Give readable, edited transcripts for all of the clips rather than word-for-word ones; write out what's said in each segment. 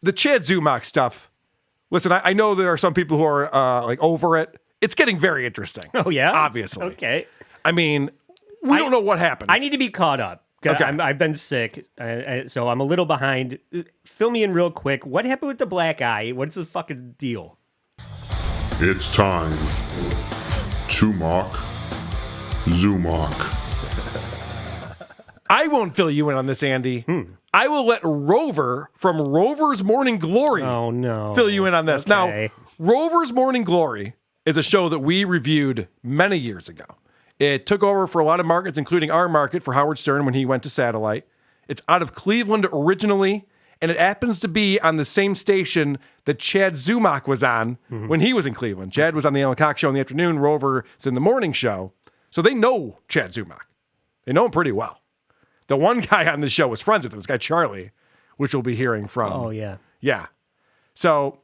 the Chad Zumac stuff. Listen, I know there are some people who are like over it. It's getting very interesting. Oh, yeah? Obviously. Okay. I mean, we don't know what happened. I need to be caught up. Okay. I've been sick, so I'm a little behind. Fill me in real quick. What happened with the black eye? What's the fucking deal? It's time to mock Zumock. I won't fill you in on this, Andy. I will let Rover from Rover's Morning Glory fill you in on this. Okay. Now, Rover's Morning Glory is a show that we reviewed many years ago. It took over for a lot of markets, including our market for Howard Stern when he went to satellite. It's out of Cleveland originally, and it happens to be on the same station that Chad Zumac was on when he was in Cleveland. Chad was on the Alan Cox show in the afternoon. Rover is in the morning show. So they know Chad Zumac. They know him pretty well. The one guy on the show was friends with him, this guy Charlie, which we'll be hearing from. Oh, yeah. Yeah. So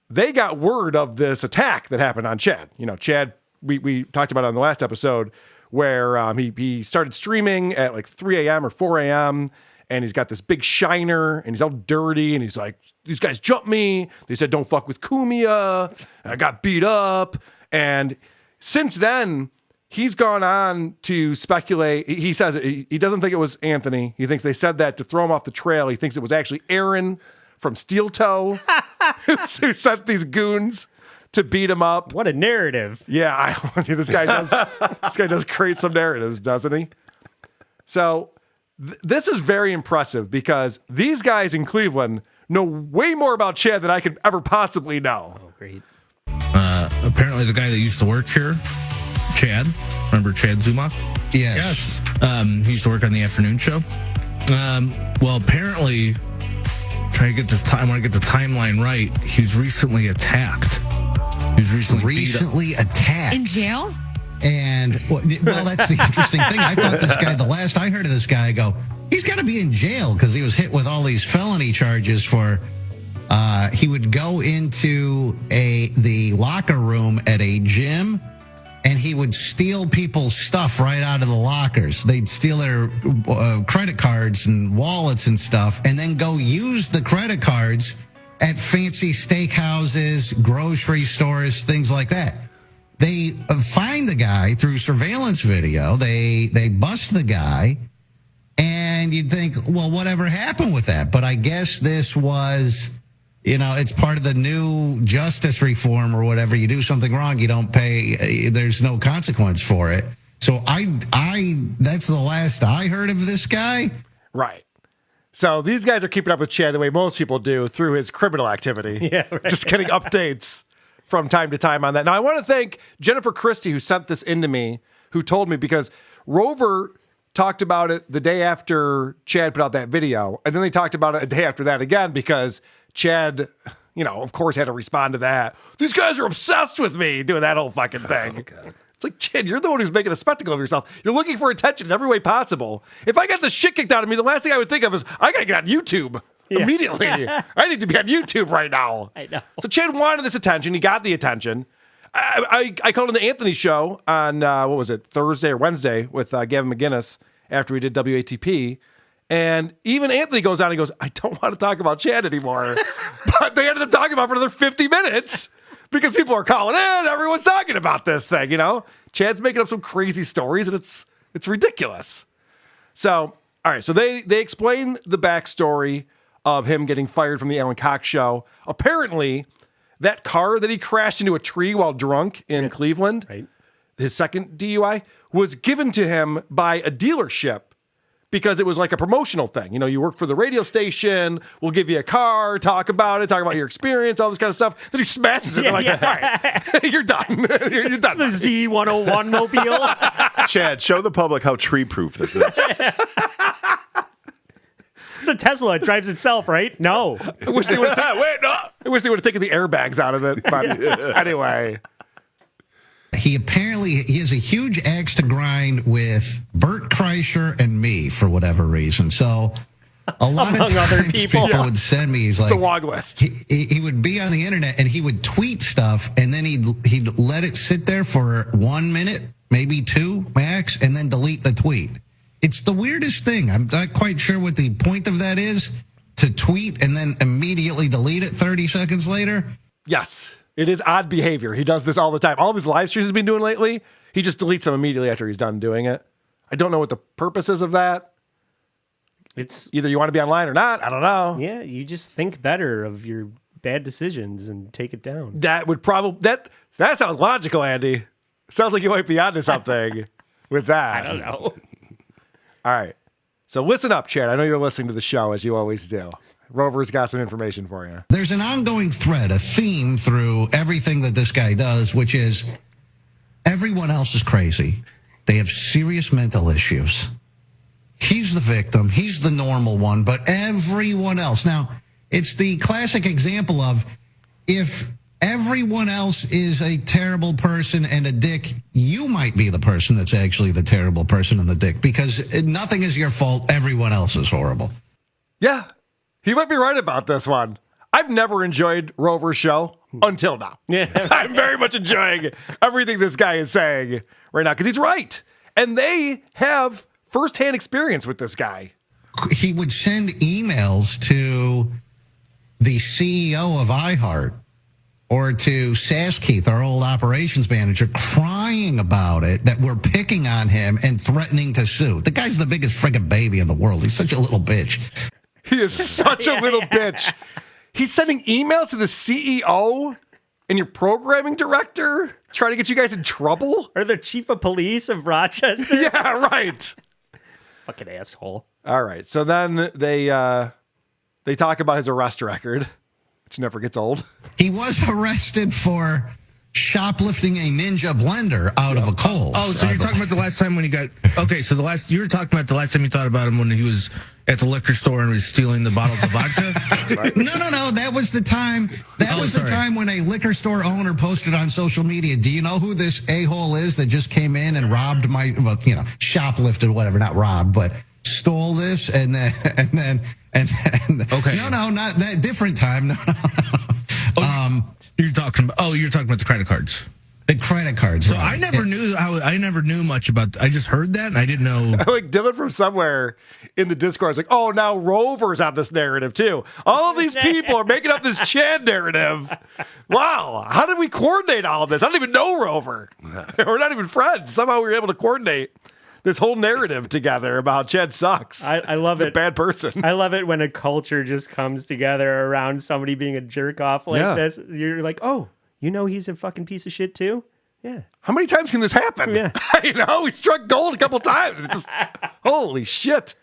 they got word of this attack that happened on Chad. You know, Chad, we talked about it on the last episode, where he started streaming at like 3 a.m. or 4 a.m., and he's got this big shiner, and he's all dirty, and he's like, these guys jumped me. They said, don't fuck with Kumia. And I got beat up. And since then, he's gone on to speculate. He says he doesn't think it was Anthony. He thinks they said that to throw him off the trail. He thinks it was actually Aaron from Steel Toe who sent these goons to beat him up. What a narrative. Yeah, this guy does create some narratives, doesn't he? So this is very impressive because these guys in Cleveland know way more about Chad than I could ever possibly know. Oh, great. Apparently the guy that used to work here, Chad. Remember Chad Zumac? Yes. He used to work on the afternoon show. Well, apparently, I want to get the timeline right. He was recently attacked. He was recently attacked. In jail? And, well, that's the interesting thing. I thought this guy, the last I heard of this guy, he's got to be in jail because he was hit with all these felony charges for, he would go into the locker room at a gym and he would steal people's stuff right out of the lockers. They'd steal their credit cards and wallets and stuff and then go use the credit cards at fancy steakhouses, grocery stores, things like that. They find the guy through surveillance video. They bust the guy, and you'd think, well, whatever happened with that? But I guess this was, it's part of the new justice reform or whatever. You do something wrong, you don't pay. There's no consequence for it. So that's the last I heard of this guy. Right. So these guys are keeping up with Chad the way most people do through his criminal activity. Yeah, right. Just getting updates from time to time on that. Now, I want to thank Jennifer Christie, who sent this into me, who told me, because Rover talked about it the day after Chad put out that video, and then they talked about it a day after that again, because Chad, of course, had to respond to that. These guys are obsessed with me, doing that whole fucking thing. Okay. It's like, Chad, you're the one who's making a spectacle of yourself. You're looking for attention in every way possible. If I got the shit kicked out of me, the last thing I would think of is, I got to get on YouTube. Immediately. I need to be on YouTube right now. I know. So Chad wanted this attention. He got the attention. I called in the Anthony show on, Thursday or Wednesday with Gavin McGinnis after we did WATP. And even Anthony goes on and goes, I don't want to talk about Chad anymore. But they ended up talking about it for another 50 minutes because people are calling in. Everyone's talking about this thing, Chad's making up some crazy stories, and it's ridiculous. So, all right. So they explain the backstory of him getting fired from the Alan Cox show. Apparently, that car that he crashed into a tree while drunk in Cleveland, right, his second DUI, was given to him by a dealership because it was like a promotional thing. You work for the radio station, we'll give you a car, talk about your experience, all this kind of stuff. Then he smashes it. All right, you're done. You're done. It's the Z101 mobile. Chad, show the public how tree-proof this is. It's a Tesla. It drives itself, right? No. I wish they would have taken the airbags out of it. But anyway. He has a huge axe to grind with Bert Kreischer and me for whatever reason. So a lot of times other people would send me, he's like, it's a long list. He would be on the internet and he would tweet stuff and then he'd let it sit there for 1 minute, maybe 2 max, and then delete the tweet. It's the weirdest thing. I'm not quite sure what the point of that is, to tweet and then immediately delete it 30 seconds later? Yes. It is odd behavior. He does this all the time. All of his live streams he's been doing lately, he just deletes them immediately after he's done doing it. I don't know what the purpose is of that. It's Either you want to be online or not. I don't know. yeah, you just think better of your bad decisions and take it down. That would probably that sounds logical, Andy. Sounds like you might be onto something with that. I don't know. All right. So listen up, Chad. I know you're listening to the show as you always do. Rover's got some information for you. There's an ongoing thread, a theme through everything that this guy does, which is everyone else is crazy. They have serious mental issues. He's the victim. He's the normal one, but everyone else. Now, it's the classic example of if everyone else is a terrible person and a dick, you might be the person that's actually the terrible person and the dick, because nothing is your fault. Everyone else is horrible. Yeah. He might be right about this one. I've never enjoyed Rover's show until now. Yeah. I'm very much enjoying everything this guy is saying right now because he's right. And they have firsthand experience with this guy. He would send emails to the CEO of iHeart or to Saskeith, our old operations manager, crying about it, that we're picking on him and threatening to sue. The guy's the biggest friggin' baby in the world. He's such a little bitch. He is such a little bitch. He's sending emails to the CEO and your programming director trying to get you guys in trouble? Or the chief of police of Rochester. Yeah, right. Fucking asshole. All right. So then they talk about his arrest record, which never gets old. He was arrested for shoplifting a Ninja blender out of a Kohl's. Oh, so you're talking about the last time when he got... Okay, so you were talking about the last time you thought about him when he was at the liquor store and was stealing the bottles of vodka? No. That was the time. The time when a liquor store owner posted on social media, do you know who this a-hole is that just came in and robbed shoplifted, whatever, not robbed, but stole this and then okay. No, not that different time. No. You're talking about the credit cards. The credit cards. So right. I never knew much about. I just heard that and I didn't know. Like Dylan from somewhere in the Discord is like, oh, now Rover's on this narrative too. All of these people are making up this Chad narrative. Wow, how did we coordinate all of this? I don't even know Rover. We're not even friends. Somehow we were able to coordinate this whole narrative together about Chad sucks. I love it. He's a bad person. I love it when a culture just comes together around somebody being a jerk off like this. You're like, oh, you know he's a fucking piece of shit too? Yeah. How many times can this happen? Yeah. We struck gold a couple times. It's just, holy shit.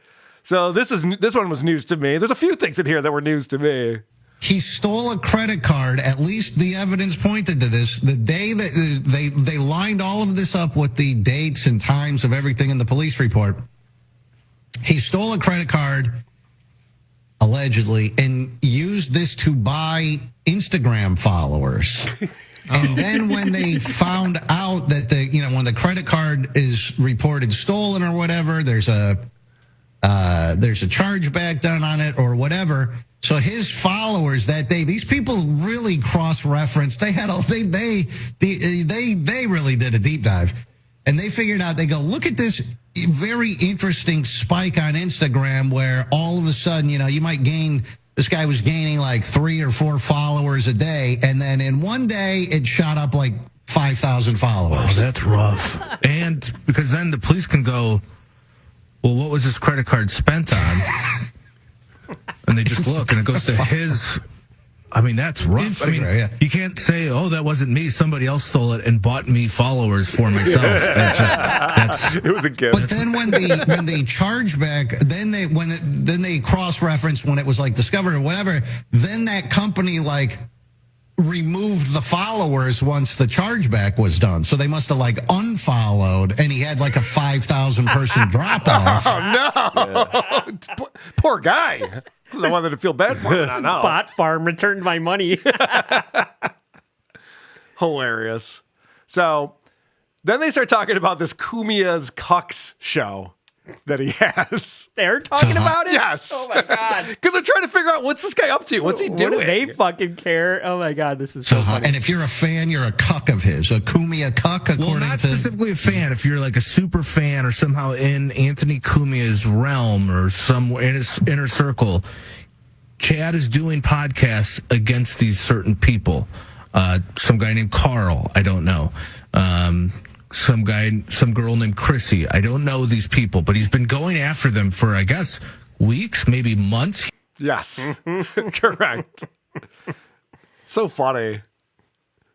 So this one was news to me. There's a few things in here that were news to me. He stole a credit card. At least the evidence pointed to this. The day that they lined all of this up with the dates and times of everything in the police report. He stole a credit card, allegedly, and used this to buy Instagram followers. And then when they found out that when the credit card is reported stolen or whatever, there's a chargeback done on it or whatever. So his followers that day, these people really cross-referenced. They really did a deep dive, and they figured out. They go, look at this very interesting spike on Instagram where all of a sudden, you might gain. This guy was gaining like 3 or 4 followers a day, and then in one day it shot up like 5,000 followers. Oh, that's rough. And because then the police can go, well, what was this credit card spent on? And they just look, and it goes to his. I mean, that's rough. Instagram, You can't say, "Oh, that wasn't me. Somebody else stole it and bought me followers for myself." It was a gift. But then when the chargeback, then they cross-referenced when it was like discovered or whatever. Then that company removed the followers once the chargeback was done. So they must have unfollowed, and he had like a 5,000 person drop off. Oh no! Yeah. Poor guy. I wanted to feel bad for him. Bot farm returned my money. Hilarious. So then they start talking about this Kumia's Cucks show that he has. They're talking about it? Yes. Oh my God. Because they're trying to figure out what's this guy up to? What's he doing? What do they fucking care? Oh my God, this is so funny. And if you're a fan, you're a cuck of his. A Kumia cuck, according well, not specifically a fan. If you're like a super fan or somehow in Anthony Cumia's realm or somewhere in his inner circle, Chad is doing podcasts against these certain people. Some guy named Carl, I don't know. Some girl named Chrissy. I don't know these people, but he's been going after them for, I guess, weeks, maybe months. Yes, correct. So funny.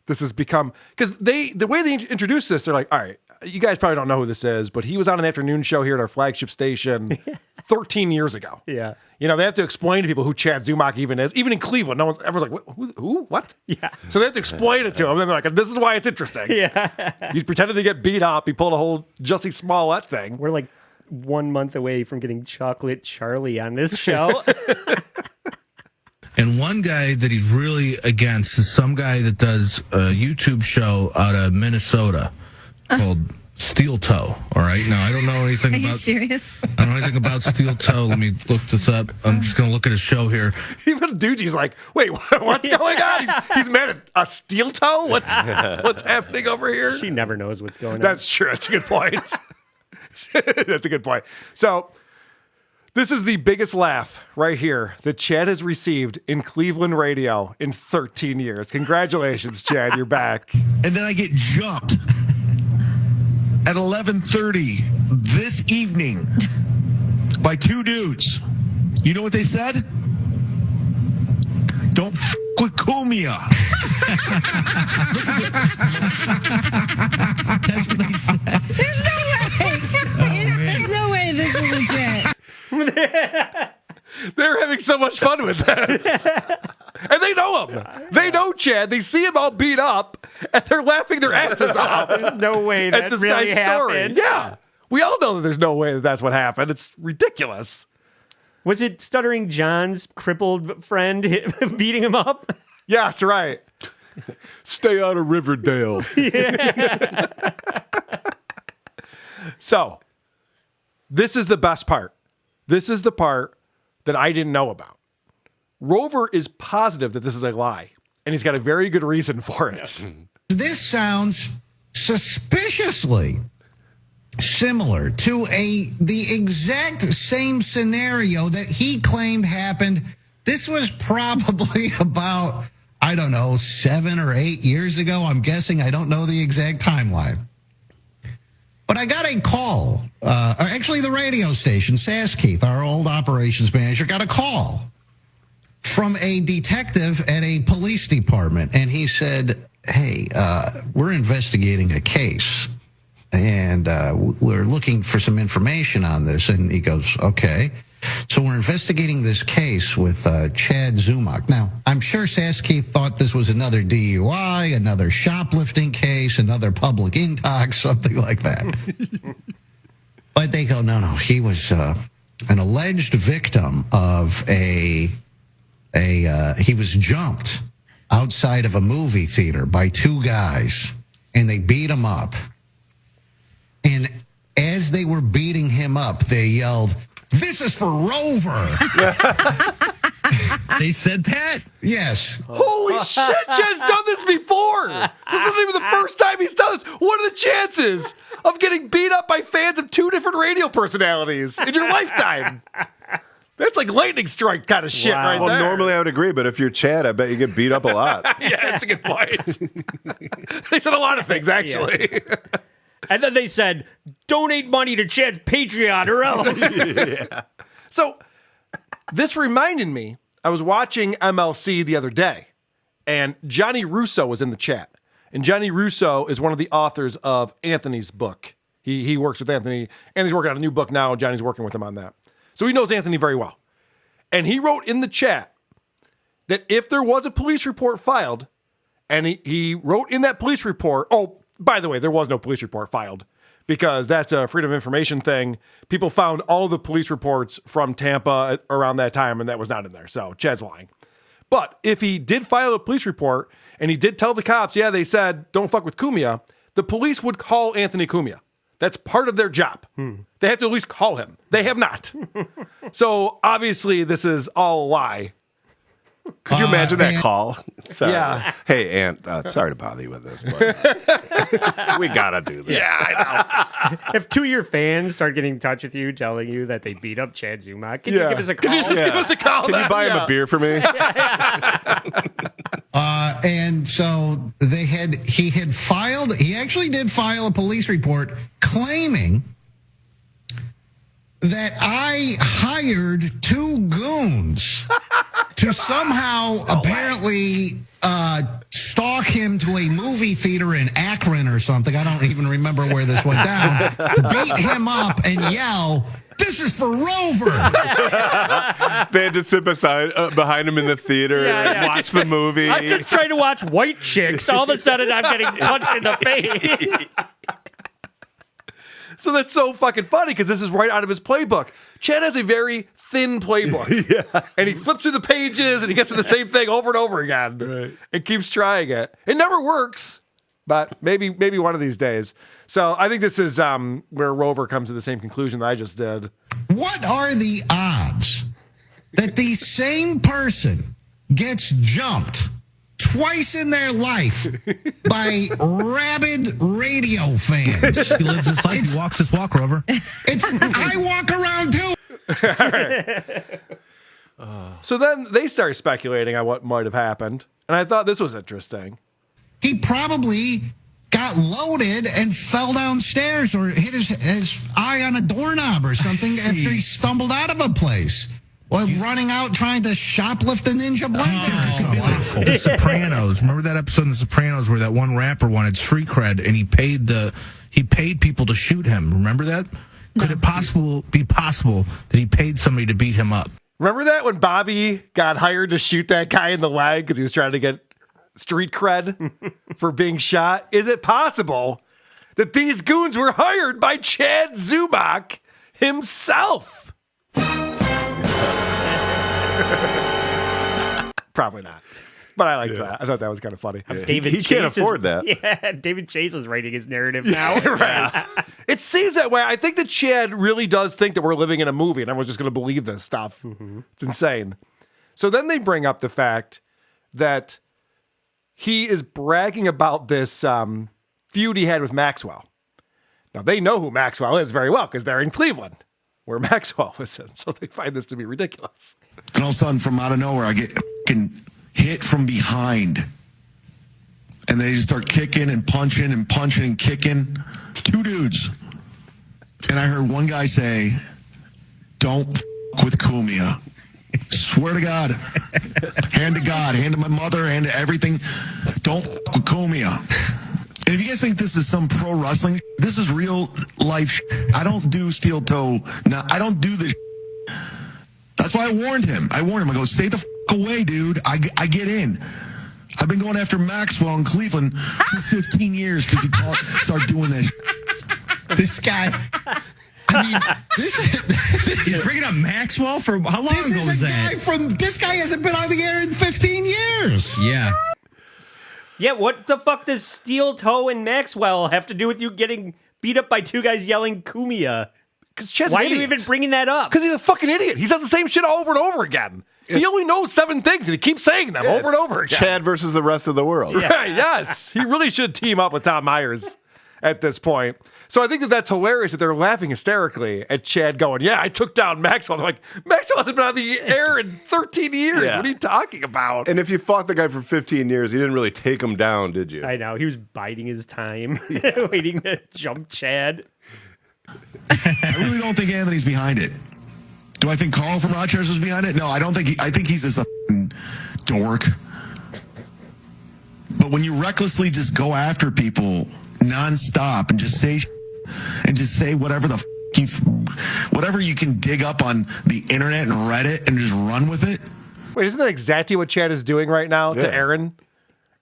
This has become, because the way they introduce this, they're like, all right, you guys probably don't know who this is, but he was on an afternoon show here at our flagship station 13 years ago. Yeah. You know, they have to explain to people who Chad Zumac even is. Even in Cleveland, everyone's like, who? What? Yeah. So they have to explain it to him, and they're like, this is why it's interesting. Yeah. He's pretending to get beat up. He pulled a whole Jussie Smollett thing. We're like 1 month away from getting Chocolate Charlie on this show. And one guy that he's really against is some guy that does a YouTube show out of Minnesota called Steel Toe. All right. Now, I don't know anything Are about. you serious? I don't know anything about Steel Toe. Let me look this up. I'm just going to look at his show here. Even Duji's like, wait, what's going on? He's mad at a steel toe? What's happening over here? She never knows what's going on. That's true. That's a good point. That's a good point. So this is the biggest laugh right here that Chad has received in Cleveland radio in 13 years. Congratulations, Chad. You're back. And then I get jumped at 11:30 this evening by two dudes. You know what they said? Don't f with Kumia. That's what they said. There's no way this is legit. They're having so much fun with this. And they know him. They know Chad. They see him all beat up, and they're laughing their asses off. There's no way that at this really guy's story. happened. Yeah. We all know that there's no way that that's what happened. It's ridiculous. Was it Stuttering John's crippled friend beating him up? Yes, right. Stay out of Riverdale. Yeah. So, this is the best part. This is the part that I didn't know about. Rover is positive that this is a lie, and he's got a very good reason for it. This sounds suspiciously similar to the exact same scenario that he claimed happened. This was probably about, I don't know, 7 or 8 years ago. I'm guessing. I don't know the exact timeline. But I got a call, or actually the radio station, Keith, our old operations manager, got a call from a detective at a police department. And he said, hey, we're investigating a case, and we're looking for some information on this. And he goes, okay. So we're investigating this case with Chad Zumac. Now, I'm sure Keith thought this was another DUI, another shoplifting case, another public intox, something like that. But they go, no, he was an alleged victim of he was jumped outside of a movie theater by two guys, and they beat him up. And as they were beating him up, they yelled, "This is for Rover." They said that? Yes. Holy shit, Chad's done this before. This isn't even the first time he's done this. What are the chances of getting beat up by fans of two different radio personalities in your lifetime? That's like lightning strike kind of shit right Well, there. normally I would agree, but if you're Chad, I bet you get beat up a lot. Yeah, that's a good point. They said a lot of things, actually. And then they said, donate money to Chad's Patreon or else. Yeah. So this reminded me, I was watching MLC the other day, and Johnny Russo was in the chat. And Johnny Russo is one of the authors of Anthony's book. He works with Anthony. Anthony's working on a new book now. Johnny's working with him on that. So he knows Anthony very well. And he wrote in the chat that if there was a police report filed, and he wrote in that police report, oh, by the way, there was no police report filed because that's a freedom of information thing. People found all the police reports from Tampa around that time, and that was not in there. So Chad's lying. But if he did file a police report and he did tell the cops, yeah, they said, don't fuck with Cumia, the police would call Anthony Cumia. That's part of their job. They have to at least call him. They have not. So obviously this is all a lie. Could you imagine that and- call? Sorry. Yeah. Hey, Aunt, sorry to bother you with this, but we got to do this. Yeah, I know. If 2 of your fans start getting in touch with you, telling you that they beat up Chad Zumac, can you give us a call? Could you just give us a call? Can you then? buy him Yeah. a beer for me? And so he actually did file a police report claiming that I hired 2 goons to somehow apparently stalk him to a movie theater in Akron or something. I don't even remember where this went down. Beat him up and yell, "This is for Rover." They had to sit behind him in the theater and watch the movie. I'm just trying to watch White Chicks. All of a sudden, I'm getting punched in the face. So that's so fucking funny because this is right out of his playbook. Chad has a very thin playbook. And he flips through the pages and he gets to the same thing over and over again. Right. And keeps trying it. It never works, but maybe one of these days. So I think this is where Rover comes to the same conclusion that I just did. What are the odds that the same person gets jumped twice in their life by rabid radio fans? He lives his life. He walks his walk, Rover. I walk around too. So then they start speculating on what might have happened. And I thought this was interesting. He probably got loaded and fell downstairs or hit his eye on a doorknob or something after he stumbled out of a place. Or running out trying to shoplift a ninja blender or something. The Sopranos. Remember that episode in The Sopranos where that one rapper wanted street cred and he paid people to shoot him? Remember that? Could it be possible that he paid somebody to beat him up? Remember that when Bobby got hired to shoot that guy in the leg because he was trying to get street cred for being shot? Is it possible that these goons were hired by Chad Zumac himself? Probably not. But I liked that. I thought that was kind of funny. David He can't Chase afford that. Yeah, David Chase is writing his narrative now. Right. It seems that way. I think that Chad really does think that we're living in a movie and everyone's just going to believe this stuff. It's insane. So then they bring up the fact that he is bragging about this feud he had with Maxwell. Now, they know who Maxwell is very well because they're in Cleveland, where Maxwell was in. So they find this to be ridiculous. And all of a sudden, from out of nowhere, I get hit from behind. And they just start kicking and punching and punching and kicking. 2 dudes. And I heard one guy say, "Don't f- with Kumia." Swear to God. Hand to God. Hand to my mother. Hand to everything. Don't f- with Kumia. And if you guys think this is some pro wrestling, this is real life. I don't do steel toe. No, I don't do this. That's why I warned him. I go, stay the f- away, dude. I get in. I've been going after Maxwell in Cleveland for 15 years because he started doing this. This guy. I mean, He's bringing up Maxwell for how long this ago is was a that? guy this guy hasn't been on the air in 15 years. Yeah. Yeah, what the fuck does Steel Toe and Maxwell have to do with you getting beat up by 2 guys yelling Kumia? Because Chad's Why an are you idiot. even bringing that up? Because he's a fucking idiot. He says the same shit over and over again. He only knows 7 things and he keeps saying them over and over again. Chad versus the rest of the world. Yeah, yes. He really should team up with Tom Myers at this point. So I think that that's hilarious that they're laughing hysterically at Chad going, "Yeah, I took down Maxwell." They're like, Maxwell hasn't been on the air in 13 years. Yeah. What are you talking about? And if you fought the guy for 15 years, you didn't really take him down, did you? I know. He was biding his time, waiting to jump Chad. I really don't think Anthony's behind it. Do I think Carl from Rochester is behind it? No, I don't think. I think he's just a f***ing dork. But when you recklessly just go after people nonstop and just say whatever the whatever you can dig up on the internet and Reddit and just run with it. Wait, isn't that exactly what Chad is doing right now to Aaron?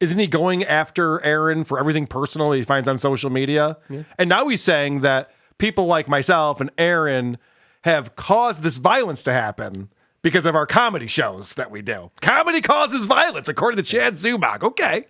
Isn't he going after Aaron for everything personal he finds on social media? Yeah. And now he's saying that people like myself and Aaron have caused this violence to happen because of our comedy shows that we do. Comedy causes violence, according to Chad Zumac. Okay.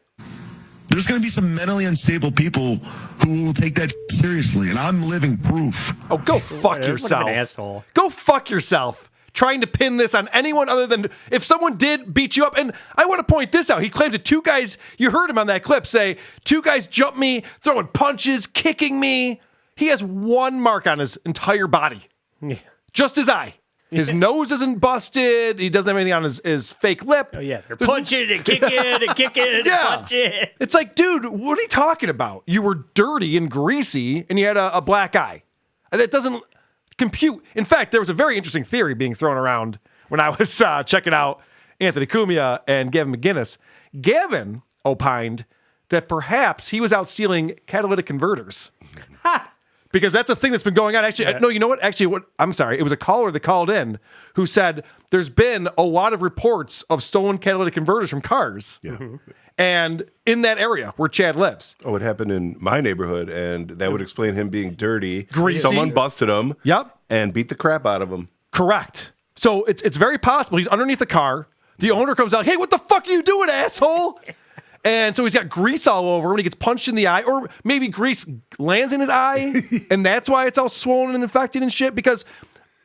There's going to be some mentally unstable people who will take that seriously, and I'm living proof. Oh, go fuck yourself. What an asshole. Go fuck yourself. trying to pin this on anyone other than if someone did beat you up. And I want to point this out. He claims that 2 guys, you heard him on that clip say, 2 guys jumped me, throwing punches, kicking me. He has 1 mark on his entire body. Yeah. Just his eye. His nose isn't busted. He doesn't have anything on his fake lip. Oh, yeah. They're punching and kicking and kicking and punching. It's like, dude, what are you talking about? You were dirty and greasy and you had a black eye. That doesn't compute. In fact, there was a very interesting theory being thrown around when I was checking out Anthony Cumia and Gavin McGinnis. Gavin opined that perhaps he was out stealing catalytic converters. Because that's a thing that's been going on. Actually, no, you know what? Actually, I'm sorry. It was a caller that called in who said there's been a lot of reports of stolen catalytic converters from cars. Yeah. And in that area where Chad lives. Oh, it happened in my neighborhood, and that would explain him being dirty. Greasy. Someone busted him. Yep. And beat the crap out of him. Correct. So it's very possible he's underneath the car. The owner comes out, hey, what the fuck are you doing, asshole? And so he's got grease all over him. He gets punched in the eye, or maybe grease lands in his eye, and that's why it's all swollen and infected and shit. Because,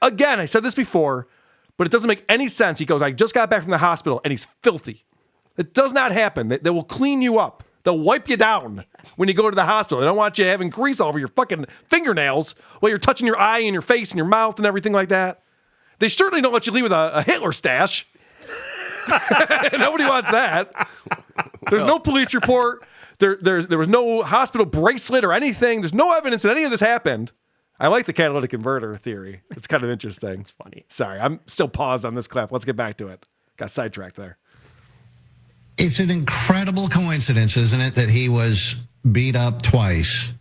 again, I said this before, but it doesn't make any sense. He goes, I just got back from the hospital, and he's filthy. It does not happen. They will clean you up. They'll wipe you down when you go to the hospital. They don't want you having grease all over your fucking fingernails while you're touching your eye and your face and your mouth and everything like that. They certainly don't let you leave with a Hitler stash. Nobody wants that. There's no police report. There was no hospital bracelet or anything. There's no evidence that any of this happened. I like the catalytic converter theory. It's kind of interesting. It's funny. Sorry, I'm still paused on this clip. Let's get back to it. Got sidetracked there. It's an incredible coincidence, isn't it, that he was beat up twice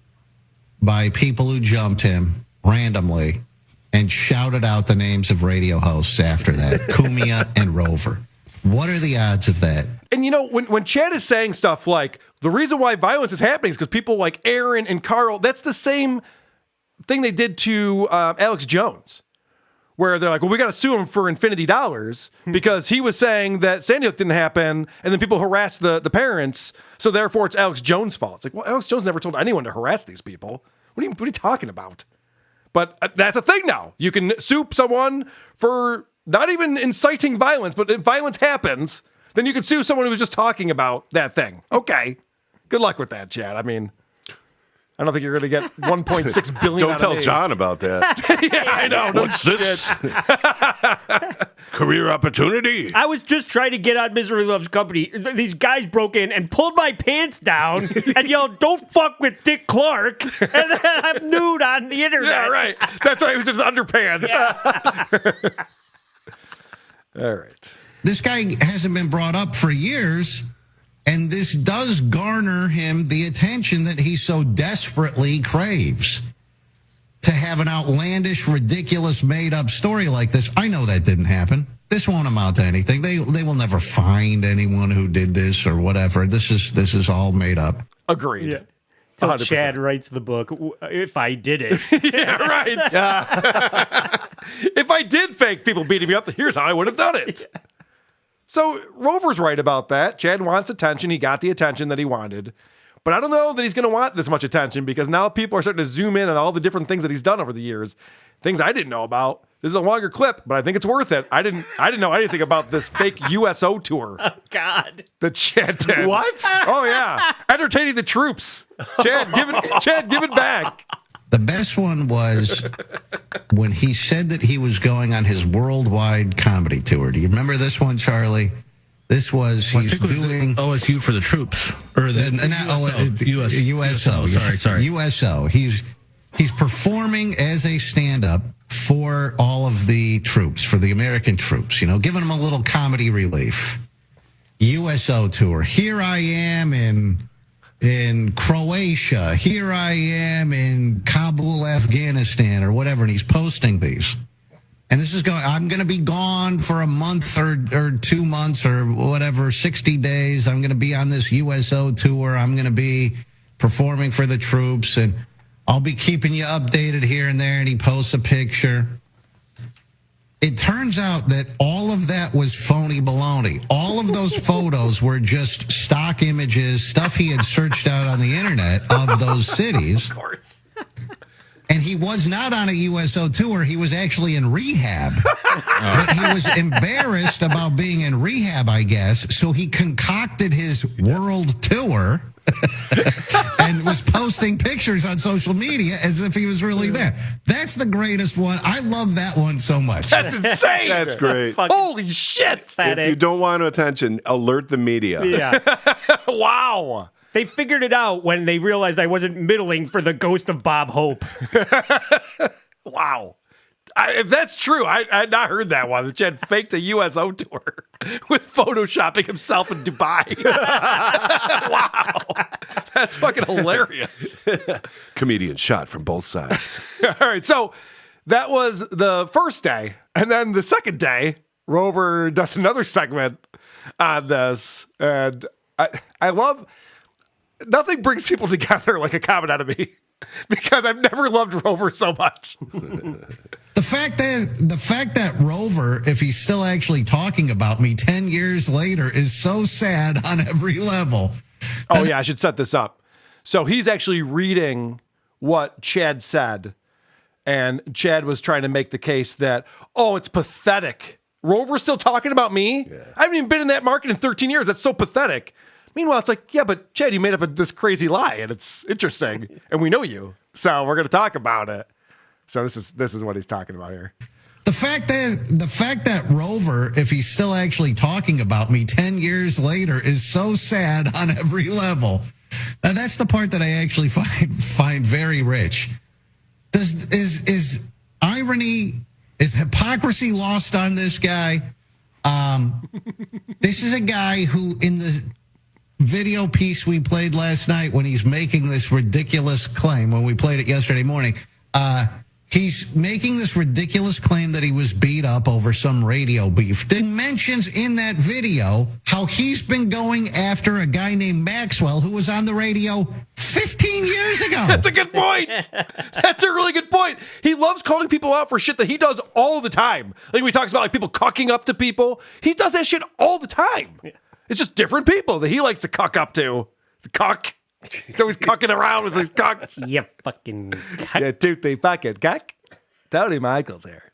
by people who jumped him randomly and shouted out the names of radio hosts after that, Cumia and Rover. What are the odds of that? And you know, when Chad is saying stuff like, the reason why violence is happening is because people like Aaron and Carl, that's the same thing they did to Alex Jones, where they're like, well, we got to sue him for infinity dollars because he was saying that Sandy Hook didn't happen, and then people harassed the parents, so therefore it's Alex Jones' fault. It's like, well, Alex Jones never told anyone to harass these people. What are you talking about? But that's a thing now. You can sue someone for not even inciting violence, but if violence happens, then you can sue someone who was just talking about that thing. Okay. Good luck with that, Chad. I mean, I don't think you're going to get 1.6 billion. Don't tell John about that. Yeah, I know. What's this? Career opportunity? I was just trying to get on Misery Loves Company. These guys broke in and pulled my pants down and yelled, "Don't fuck with Dick Clark." And then I'm nude on the internet. Yeah, right. That's why he was in his underpants. Yeah. All right. This guy hasn't been brought up for years, and this does garner him the attention that he so desperately craves. To have an outlandish, ridiculous, made-up story like this, I know that didn't happen. This won't amount to anything. They will never find anyone who did this or whatever. This is all made up. Agreed. Yeah. So 100%. Chad writes the book, If I Did It. Yeah, right. If I did fake people beating me up, here's how I would have done it. Yeah. So Rover's right about that. Chad wants attention. He got the attention that he wanted. But I don't know that he's going to want this much attention because now people are starting to zoom in on all the different things that he's done over the years. Things I didn't know about. This is a longer clip, but I think it's worth it. I didn't know anything about this fake USO tour. Oh, God. That Chad did. What? Oh, yeah. Entertaining the troops. Chad, give it back. The best one was when he said that he was going on his worldwide comedy tour. Do you remember this one, Charlie? This was, he's doing OSU for the troops. Or the USO. Sorry. USO. He's performing as a stand-up for all of the troops, for the American troops, giving them a little comedy relief. USO tour. Here I am in Croatia. Here I am in Kabul, Afghanistan, or whatever, and he's posting these. And this is I'm going to be gone for a month or 2 months or whatever, 60 days. I'm going to be on this USO tour. I'm going to be performing for the troops, and I'll be keeping you updated here and there. And he posts a picture. It turns out that all of that was phony baloney. All of those photos were just stock images, stuff he had searched out on the internet of those cities. Of course. And he was not on a USO tour. He was actually in rehab. But he was embarrassed about being in rehab, I guess. So he concocted his world tour and was posting pictures on social media as if he was really there. That's the greatest one. I love that one so much. That's insane. That's great. Holy shit. If you don't want attention, alert the media. Yeah. Wow. They figured it out when they realized I wasn't middling for the ghost of Bob Hope. Wow. If that's true, I had not heard that one. That Chad faked a USO tour with photoshopping himself in Dubai. Wow. That's fucking hilarious. Comedian shot from both sides. All right. So that was the first day. And then the second day, Rover does another segment on this. And I love, nothing brings people together like a comment out of me. Because I've never loved Rover so much. The fact that Rover, if he's still actually talking about me 10 years later, is so sad on every level. Oh, yeah, I should set this up. So he's actually reading what Chad said, and Chad was trying to make the case that, oh, it's pathetic. Rover's still talking about me? Yeah. I haven't even been in that market in 13 years. That's so pathetic. Meanwhile, it's like, yeah, but Chad, you made up this crazy lie, and it's interesting, and we know you, so we're going to talk about it. So this is what he's talking about here. The fact that Rover, if he's still actually talking about me 10 years later, is so sad on every level. Now, that's the part that I actually find very rich. Is irony, is hypocrisy lost on this guy? This is a guy who, in the video piece we played last night, when he's making this ridiculous claim, when we played it yesterday morning, he's making this ridiculous claim that he was beat up over some radio beef. Then mentions in that video how he's been going after a guy named Maxwell who was on the radio 15 years ago. That's a good point. That's a really good point. He loves calling people out for shit that he does all the time. Like when he talks about like people cucking up to people, he does that shit all the time. It's just different people that he likes to cuck up to. The cuck. He's always cucking around with his cucks. You fucking cuck. Yeah, toothy fucking cuck. Tony Michael's here.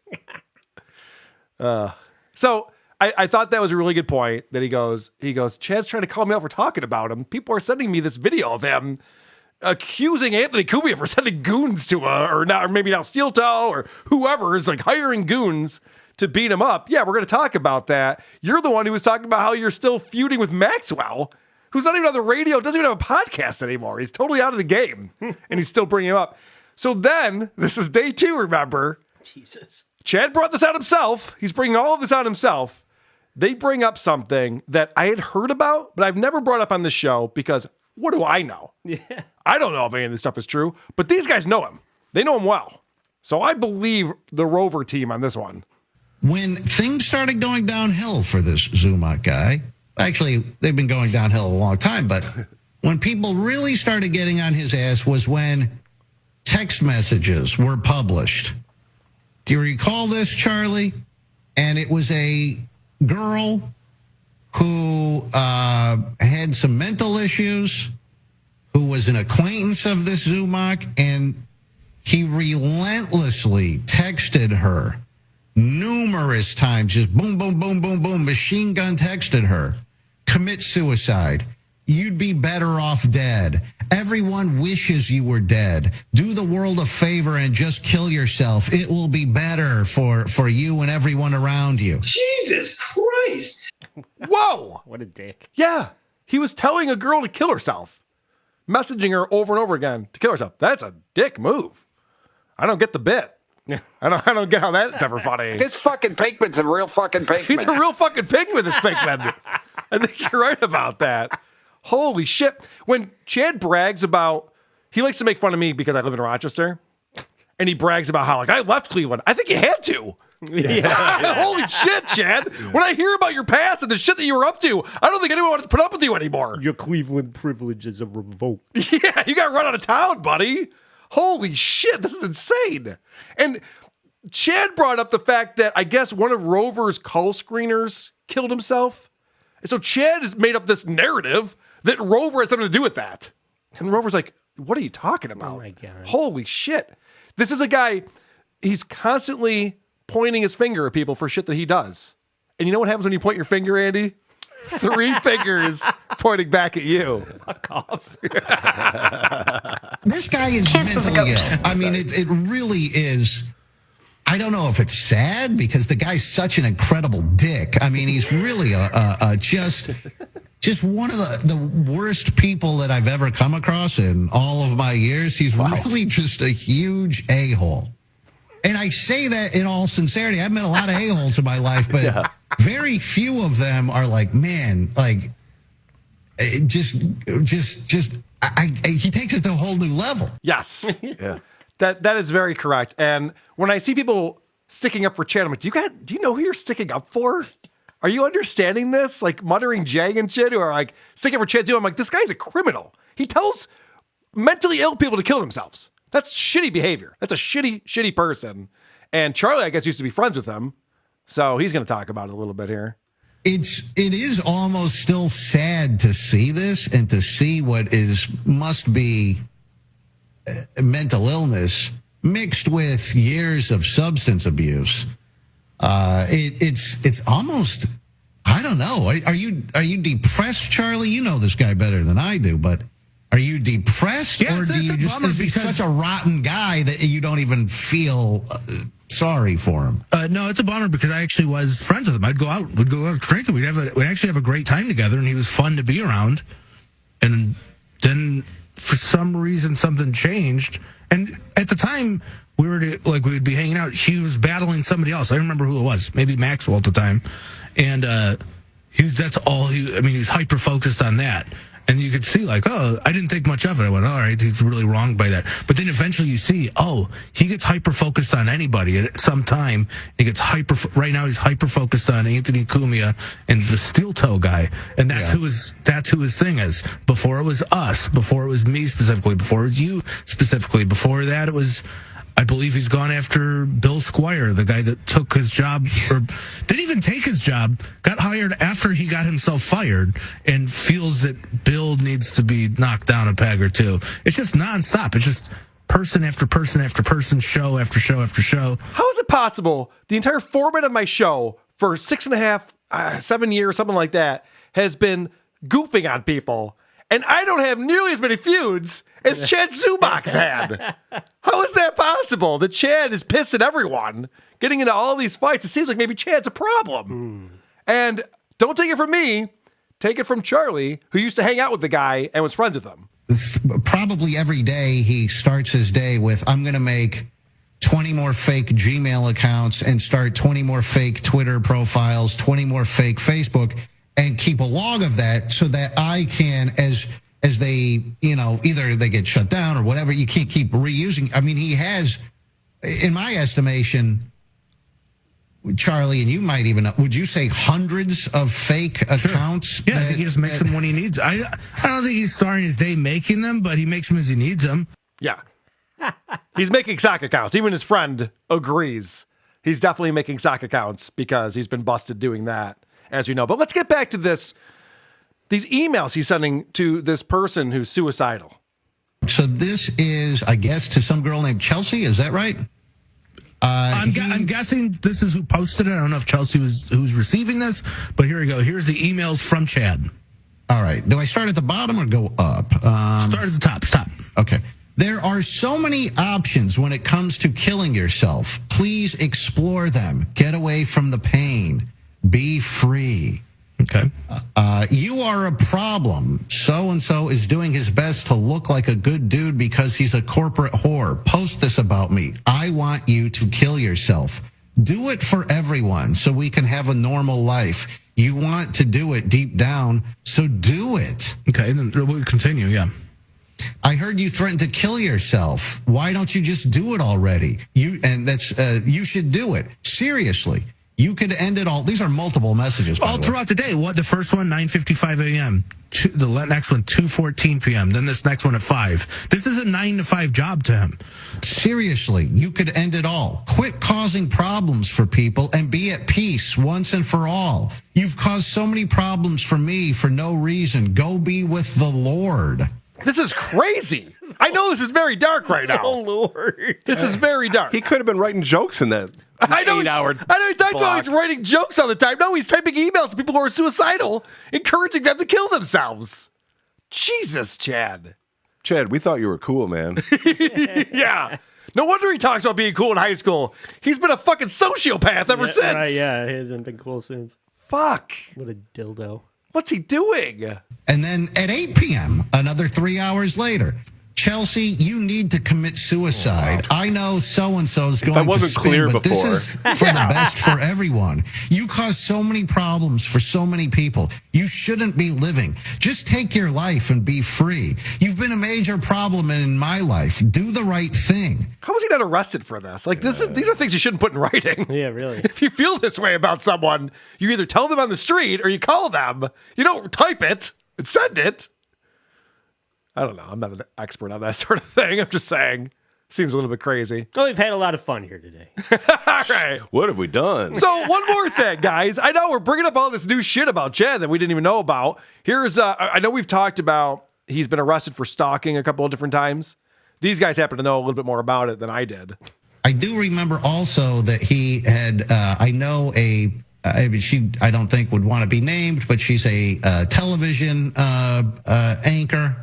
So I thought that was a really good point that he goes, Chad's trying to call me out for talking about him. People are sending me this video of him accusing Anthony Cumia for sending goons to or maybe now Steel Toe or whoever is like hiring goons to beat him up. Yeah, we're going to talk about that. You're the one who was talking about how you're still feuding with Maxwell, who's not even on the radio, doesn't even have a podcast anymore. He's totally out of the game, and he's still bringing him up. So then, this is day 2, remember? Jesus. Chad brought this out himself. He's bringing all of this out himself. They bring up something that I had heard about, but I've never brought up on this show because what do I know? Yeah. I don't know if any of this stuff is true, but these guys know him. They know him well. So I believe the Rover team on this one. When things started going downhill for this Zumock guy, actually, they've been going downhill a long time, but when people really started getting on his ass was when text messages were published. Do you recall this, Charlie? And it was a girl who had some mental issues, who was an acquaintance of this Zumock, and he relentlessly texted her numerous times, just boom, boom, boom, boom, boom, machine gun texted her. Commit suicide. You'd be better off dead. Everyone wishes you were dead. Do the world a favor and just kill yourself. It will be better for you and everyone around you. Jesus Christ. Whoa. What a dick. Yeah. He was telling a girl to kill herself, messaging her over and over again to kill herself. That's a dick move. I don't get the bit. I don't get how that's ever funny. This fucking Pinkman's a real fucking Pinkman. He's a real fucking Pinkman, this Pinkman. I think you're right about that. Holy shit. When Chad brags about, he likes to make fun of me because I live in Rochester, and he brags about how, like, I left Cleveland. I think you had to. Yeah. Holy shit, Chad. When I hear about your past and the shit that you were up to, I don't think anyone wants to put up with you anymore. Your Cleveland privileges are revoked. Yeah, you got run out of town, buddy. Holy shit, this is insane. And Chad brought up the fact that I guess one of Rover's call screeners killed himself. And so Chad has made up this narrative that Rover had something to do with that. And Rover's like, what are you talking about? Oh my God. Holy shit. This is a guy, he's constantly pointing his finger at people for shit that he does. And you know what happens when you point your finger, Andy? 3 fingers pointing back at you. Fuck off. This guy is mentally ill. I mean, it really is. I don't know if it's sad because the guy's such an incredible dick. I mean, he's really just one of the worst people that I've ever come across in all of my years. He's really just a huge a-hole. And I say that in all sincerity. I've met a lot of a-holes in my life, but very few of them are like, man, like, he takes it to a whole new level. Yes. Yeah. That is very correct. And when I see people sticking up for Chad, I'm like, do you know who you're sticking up for? Are you understanding this? Like muttering Jay and shit who are like sticking up for Chad Zumac. I'm like, this guy's a criminal. He tells mentally ill people to kill themselves. That's shitty behavior. That's a shitty person. And Charlie, I guess, used to be friends with him. So he's going to talk about it a little bit here. It is almost still sad to see this and to see what must be mental illness mixed with years of substance abuse. It's almost, I don't know. Are you depressed, Charlie? You know this guy better than I do, but are you depressed, or do you just is he such a rotten guy that you don't even feel sorry for him? No, it's a bummer because I actually was friends with him. We'd go out drinking. We'd actually have a great time together, and he was fun to be around. And then for some reason something changed, and at the time we'd be hanging out. He was battling somebody else. I don't remember who it was. Maybe Maxwell at the time, and he was hyper focused on that. And you could see, like, oh, I didn't think much of it. I went, all right, he's really wronged by that. But then eventually you see, oh, he gets hyper-focused on anybody at some time. Right now he's hyper-focused on Anthony Cumia and the steel toe guy. And that's who his thing is. Before it was us. Before it was me specifically. Before it was you specifically. Before that it was, I believe he's gone after Bill Squire, the guy that took his job, or didn't even take his job, got hired after he got himself fired, and feels that Bill needs to be knocked down a peg or two. It's just nonstop. It's just person after person after person, show after show after show. How is it possible the entire format of my show for 6.5, 7 years, something like that, has been goofing on people, and I don't have nearly as many feuds as Chad Zumac had? How is that possible? That Chad is pissing everyone, getting into all these fights. It seems like maybe Chad's a problem. And don't take it from me. Take it from Charlie, who used to hang out with the guy and was friends with him. Probably every day he starts his day with, I'm going to make 20 more fake Gmail accounts and start 20 more fake Twitter profiles, 20 more fake Facebook, and keep a log of that so that I can, as they, either they get shut down or whatever, you can't keep reusing. I mean, he has, in my estimation, Charlie, and you might even, would you say hundreds of fake accounts? Yeah, I think he just makes them when he needs. I don't think he's starting his day making them, but he makes them as he needs them. Yeah. He's making sock accounts. Even his friend agrees. He's definitely making sock accounts because he's been busted doing that, as we know. But let's get back to these emails he's sending to this person who's suicidal. So this is, I guess, to some girl named Chelsea. Is that right? I'm guessing this is who posted it. I don't know if Chelsea who's receiving this, but here we go. Here's the emails from Chad. All right. Do I start at the bottom or go up? Start at the top. Stop. Okay. There are so many options when it comes to killing yourself. Please explore them. Get away from the pain. Be free. Okay. You are a problem. So-and-so is doing his best to look like a good dude because he's a corporate whore. Post this about me. I want you to kill yourself. Do it for everyone so we can have a normal life. You want to do it deep down, so do it. Okay, then we'll continue, yeah. I heard you threaten to kill yourself. Why don't you just do it already? You should do it. Seriously. You could end it all. These are multiple messages. All throughout the day. The first one, 9:55 a.m. The next one, 2:14 p.m. Then this next one at 5. This is a 9 to 5 job to him. Seriously, you could end it all. Quit causing problems for people and be at peace once and for all. You've caused so many problems for me for no reason. Go be with the Lord. This is crazy. I know this is very dark right now. Oh, Lord. This is very dark. He could have been writing jokes in that. I know. 8 hour. I know he talks about he's writing jokes all the time. No, he's typing emails to people who are suicidal, encouraging them to kill themselves. Jesus, Chad. Chad, we thought you were cool, man. Yeah. No wonder he talks about being cool in high school. He's been a fucking sociopath ever since. Right, yeah, he hasn't been cool since. Fuck. What a dildo. What's he doing? And then at 8 p.m., another 3 hours later, Chelsea, you need to commit suicide. I know so-and-so's going to wasn't spin, clear but before. this is for the best for everyone. You cause so many problems for so many people. You shouldn't be living. Just take your life and be free. You've been a major problem in my life. Do the right thing. How was he not arrested for this? Like, these are things you shouldn't put in writing. Yeah, really. If you feel this way about someone, you either tell them on the street or you call them. You don't type it and send it. I don't know. I'm not an expert on that sort of thing. I'm just saying. Seems a little bit crazy. Well, we've had a lot of fun here today. All right. What have we done? So one more thing, guys. I know we're bringing up all this new shit about Chad that we didn't even know about. Here's, I know we've talked about he's been arrested for stalking a couple of different times. These guys happen to know a little bit more about it than I did. I do remember also that he had, I know she, I don't think would want to be named, but she's a television anchor.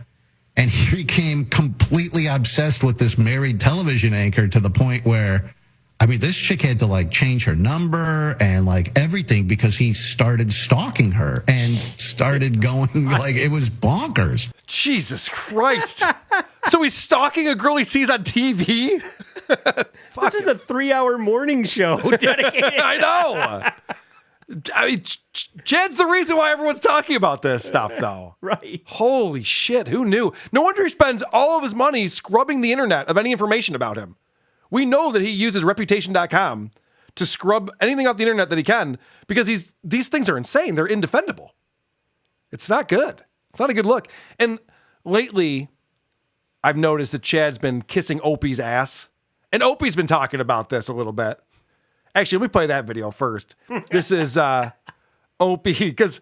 And he became completely obsessed with this married television anchor to the point where, I mean, this chick had to like change her number and like everything because he started stalking her and started going like it was bonkers. Jesus Christ. So he's stalking a girl he sees on TV? This is a 3-hour morning show dedicated. I know. I mean, Chad's the reason why everyone's talking about this stuff, though. Right. Holy shit, who knew? No wonder he spends all of his money scrubbing the internet of any information about him. We know that he uses reputation.com to scrub anything off the internet that he can because these things are insane. They're indefendable. It's not good. It's not a good look. And lately, I've noticed that Chad's been kissing Opie's ass. And Opie's been talking about this a little bit. Actually, let me play that video first. This is Opie, because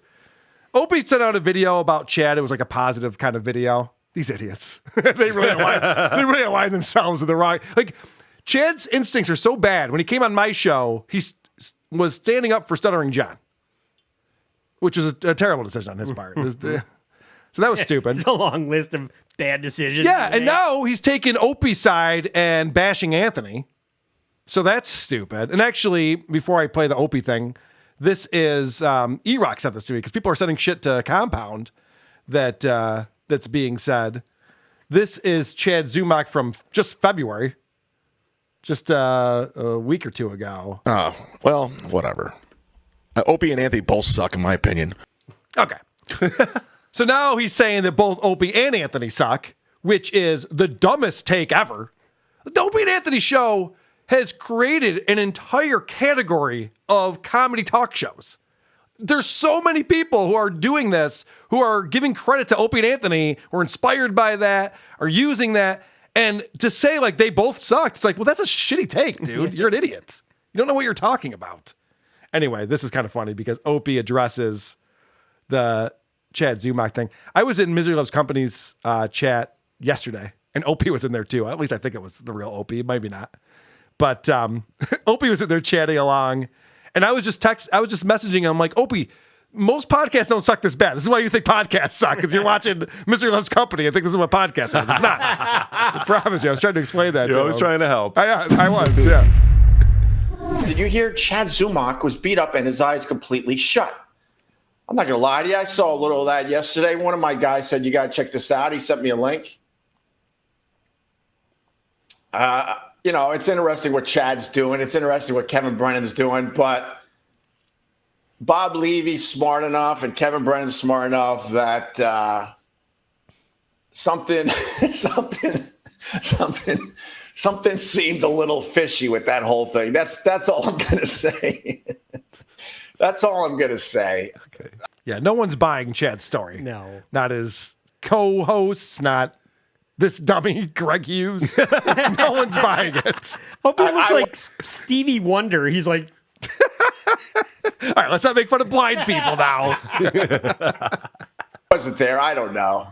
Opie sent out a video about Chad. It was like a positive kind of video. These idiots. they really align themselves with the wrong. Like, Chad's instincts are so bad. When he came on my show, he was standing up for Stuttering John, which was a terrible decision on his part. So that was stupid. It's a long list of bad decisions. Yeah, and now he's taking Opie's side and bashing Anthony. So that's stupid. And actually, before I play the Opie thing, this is E-Rock sent this to me because people are sending shit to Compound that's being said. This is Chad Zumac from just February, just a week or two ago. Oh, well, whatever. Opie and Anthony both suck, in my opinion. Okay. So now he's saying that both Opie and Anthony suck, which is the dumbest take ever. The Opie and Anthony show has created an entire category of comedy talk shows. There's so many people who are doing this, who are giving credit to Opie and Anthony, who are inspired by that, are using that. And to say like they both sucked, it's like, well, that's a shitty take, dude. You're an idiot. You don't know what you're talking about. Anyway, this is kind of funny because Opie addresses the Chad Zumac thing. I was in Misery Loves Company's chat yesterday, and Opie was in there too. At least I think it was the real Opie, maybe not. But Opie was in there chatting along, and I was just messaging him like, Opie, most podcasts don't suck this bad. This is why you think podcasts suck, because you're watching Misery Loves Company and think this is what podcast is. It's not. I promise you. I was trying to explain that to him. You're always trying to help. I was, yeah. Did you hear Chad Zumac was beat up and his eyes completely shut? I'm not going to lie to you. I saw a little of that yesterday. One of my guys said, you got to check this out. He sent me a link. You know, it's interesting what Chad's doing. It's interesting what Kevin Brennan's doing. But Bob Levy's smart enough and Kevin Brennan's smart enough that something seemed a little fishy with that whole thing. That's all I'm going to say. That's all I'm going to say. Okay. Yeah, no one's buying Chad's story. No. Not his co-hosts, not this dummy, Greg Hughes. No one's buying it. Hope he looks like Stevie Wonder. He's like... All right, let's not make fun of blind people now. Wasn't there. I don't know.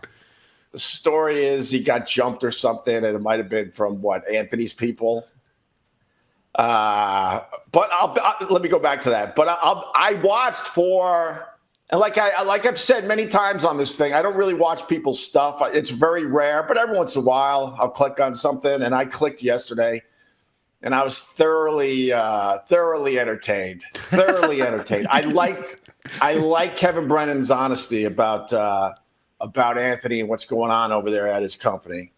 The story is he got jumped or something, and it might have been from Anthony's people. But let me go back to that. But I watched for, and like I've said many times on this thing, I don't really watch people's stuff. It's very rare, but every once in a while I'll click on something, and I clicked yesterday, and I was thoroughly entertained. Thoroughly entertained. I like Kevin Brennan's honesty about Anthony and what's going on over there at his company.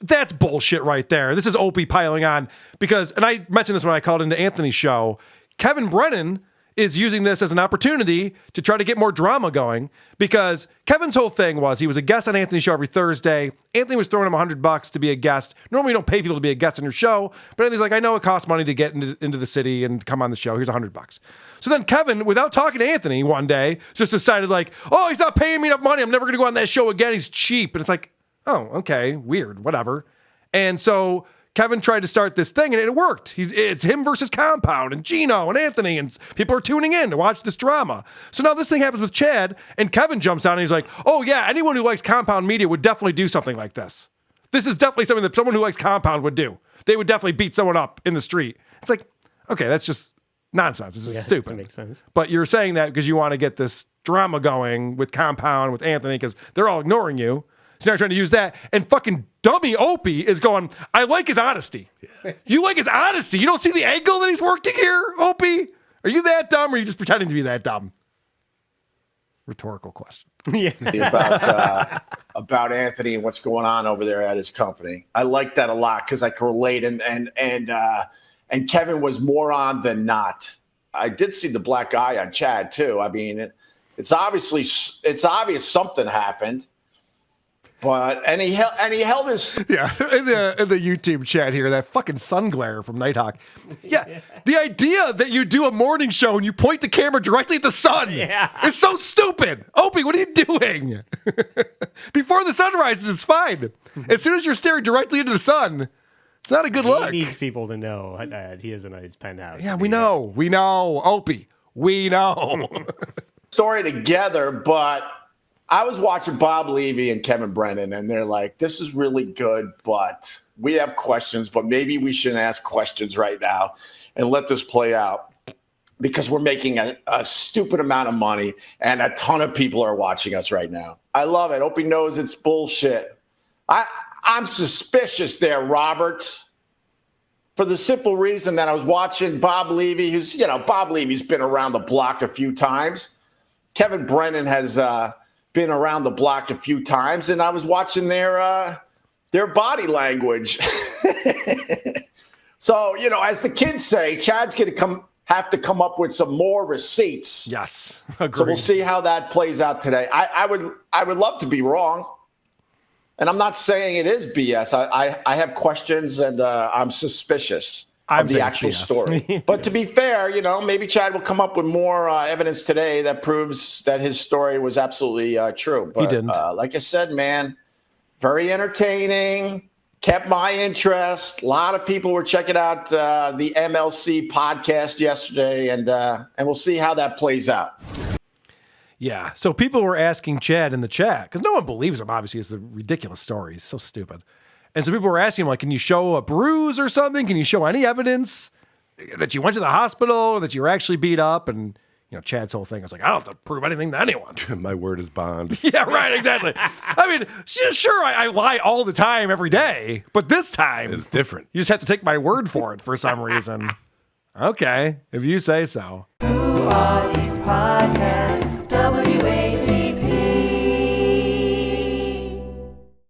That's bullshit right there. This is Opie piling on because, and I mentioned this when I called into Anthony's show, Kevin Brennan is using this as an opportunity to try to get more drama going because Kevin's whole thing was he was a guest on Anthony's show every Thursday. Anthony was throwing him $100 to be a guest. Normally you don't pay people to be a guest on your show, but Anthony's like, I know it costs money to get into the city and come on the show. Here's $100. So then Kevin, without talking to Anthony one day, just decided like, oh, he's not paying me enough money. I'm never going to go on that show again. He's cheap. And it's like, oh, okay, weird, whatever. And so Kevin tried to start this thing and it worked. It's him versus Compound and Gino and Anthony, and people are tuning in to watch this drama. So now this thing happens with Chad, and Kevin jumps out and he's like, oh yeah, anyone who likes Compound Media would definitely do something like this. This is definitely something that someone who likes Compound would do. They would definitely beat someone up in the street. It's like, okay, that's just nonsense. This is stupid. That makes sense. But you're saying that because you want to get this drama going with Compound, with Anthony, because they're all ignoring you. So now you're trying to use that. And fucking dummy Opie is going, I like his honesty. You like his honesty. You don't see the angle that he's working here, Opie? Are you that dumb or are you just pretending to be that dumb? Rhetorical question. About Anthony and what's going on over there at his company. I like that a lot because I can relate. And Kevin was more on than not. I did see the black eye on Chad too. I mean, it's obvious something happened. And he held his in the YouTube chat here, that fucking sun glare from Nighthawk. Yeah, the idea that you do a morning show and you point the camera directly at the sun is so stupid. Opie, what are you doing? Before the sun rises, it's fine. As soon as you're staring directly into the sun, it's not a good look. He needs people to know that he is a nice penthouse. Yeah, we know, Opie, we know. Story together, but I was watching Bob Levy and Kevin Brennan, and they're like, this is really good, but we have questions, but maybe we shouldn't ask questions right now and let this play out because we're making a stupid amount of money and a ton of people are watching us right now. I love it. Opie knows it's bullshit. I'm suspicious there, Robert, for the simple reason that I was watching Bob Levy, Bob Levy's been around the block a few times. Kevin Brennan has been around the block a few times, and I was watching their body language. So, as the kids say, Chad's going to have to come up with some more receipts. Yes, agreed. So we'll see how that plays out today. I would love to be wrong, and I'm not saying it is BS. I have questions, and I'm suspicious of the actual story. But to be fair, maybe Chad will come up with more evidence today that proves that his story was absolutely true. But, he didn't. Like I said, man, very entertaining, kept my interest. A lot of people were checking out the MLC podcast yesterday, and we'll see how that plays out. Yeah, so people were asking Chad in the chat, because no one believes him, obviously. It's a ridiculous story. He's so stupid. And so people were asking him, like, can you show a bruise or something? Can you show any evidence that you went to the hospital or that you were actually beat up? And, Chad's whole thing was like, I don't have to prove anything to anyone. My word is bond. Yeah, right, exactly. I mean, sure, I lie all the time, every day. But this time, it's different. You just have to take my word for it for some reason. Okay, if you say so. Who are these podcasts?